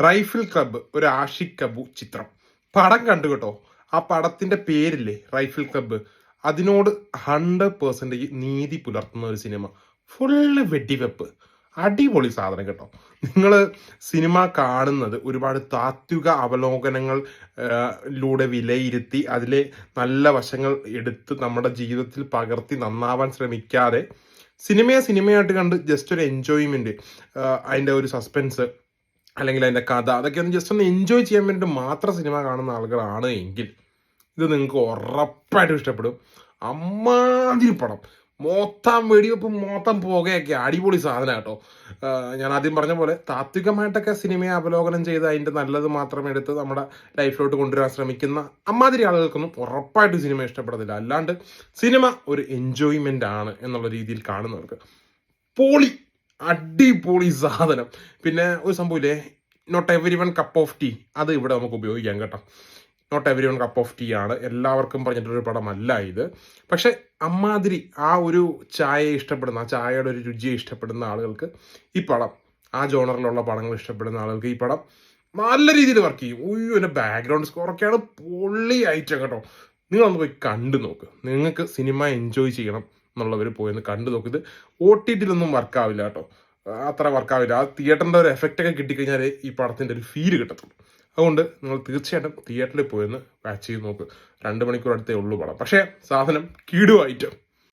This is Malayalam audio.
റൈഫിൾ ക്ലബ്ബ് ഒരു ആഷിഖ് കപൂർ ചിത്രം. പടം കണ്ടു കേട്ടോ. ആ പടത്തിന്റെ പേരില്ലേ റൈഫിൾ ക്ലബ്ബ്, അതിനോട് 100% നീതി പുലർത്തുന്ന ഒരു സിനിമ. ഫുള്ള് വെടിവെപ്പ്, അടിപൊളി സാധനം കേട്ടോ. നിങ്ങൾ സിനിമ കാണുന്നത് ഒരുപാട് താത്വിക അവലോകനങ്ങൾ ലൂടെ വിലയിരുത്തി അതിലെ നല്ല വശങ്ങൾ എടുത്ത് നമ്മുടെ ജീവിതത്തിൽ പകർത്തി നന്നാവാൻ ശ്രമിക്കാതെ സിനിമയെ സിനിമയായിട്ട് കണ്ട് ജസ്റ്റ് ഒരു എൻജോയ്മെന്റ്, അതിന്റെ ഒരു സസ്പെൻസ് അല്ലെങ്കിൽ അതിന്റെ കഥ, അതൊക്കെ ഒന്ന് ജസ്റ്റ് ഒന്ന് എൻജോയ് ചെയ്യാൻ വേണ്ടി മാത്രം സിനിമ കാണുന്ന ആളുകളാണ് എങ്കിൽ ഇത് നിങ്ങൾക്ക് ഉറപ്പായിട്ടും ഇഷ്ടപ്പെടും. അമ്മാതിരി പടം, മൊത്തം വെടിവെപ്പും മൊത്തം പുകയൊക്കെ അടിപൊളി സാധനം കേട്ടോ. ഞാൻ ആദ്യം പറഞ്ഞ പോലെ താത്വികമായിട്ടൊക്കെ സിനിമയെ അവലോകനം ചെയ്ത് അതിന്റെ നല്ലത് മാത്രം എടുത്ത് നമ്മുടെ ലൈഫിലോട്ട് കൊണ്ടുവരാൻ ശ്രമിക്കുന്ന അമ്മാതിരി ആളുകൾക്കൊന്നും ഉറപ്പായിട്ടും സിനിമ ഇഷ്ടപ്പെടത്തില്ല. അല്ലാണ്ട് സിനിമ ഒരു എൻജോയ്മെന്റ് ആണ് എന്നുള്ള രീതിയിൽ കാണുന്നവർക്ക് പൊളി, അടിപൊളി സാധനം. പിന്നെ ഒരു സംഭവമില്ലേ, not everyone cup of tea, അത് ഇവിടെ നമുക്ക് ഉപയോഗിക്കാം കേട്ടോ. Not everyone cup of tea ആണ്, എല്ലാവർക്കും പറഞ്ഞിട്ടൊരു പടമല്ല ഇത്. പക്ഷെ അമ്മാതിരി ആ ഒരു ചായയെ ഇഷ്ടപ്പെടുന്ന, ആ ചായയുടെ ഒരു രുചിയെ ഇഷ്ടപ്പെടുന്ന ആളുകൾക്ക് ഈ പടം, ആ ജോണറിലുള്ള പടങ്ങൾ ഇഷ്ടപ്പെടുന്ന ആളുകൾക്ക് ഈ പടം നല്ല രീതിയിൽ വർക്ക് ചെയ്യും. ഉയ്യോ, എൻ്റെ ബാക്ക്ഗ്രൗണ്ട് സ്കോറൊക്കെയാണ് പൊള്ളി ഐറ്റം കേട്ടോ. നിങ്ങളൊന്ന് പോയി കണ്ടു നോക്ക്. നിങ്ങൾക്ക് സിനിമ എൻജോയ് ചെയ്യണം എന്നുള്ളവർ പോയി ഒന്ന് കണ്ടു നോക്ക്. ഇത് OTT-ലൊന്നും വർക്കാവില്ല കേട്ടോ, അത്ര വർക്കാവില്ല. ആ തിയേറ്ററിൻ്റെ ഒരു എഫക്റ്റ് ഒക്കെ കിട്ടിക്കഴിഞ്ഞാൽ ഈ പടത്തിൻ്റെ ഒരു ഫീല് കിട്ടത്തുള്ളൂ. അതുകൊണ്ട് നിങ്ങൾ തീർച്ചയായിട്ടും തിയേറ്ററിൽ പോയി ഒന്ന് വാച്ച് ചെയ്ത് നോക്ക്. 2 മണിക്കൂർ അടുത്തേ ഉള്ളൂ പടം, പക്ഷേ സാധനം കിടു ഐറ്റം.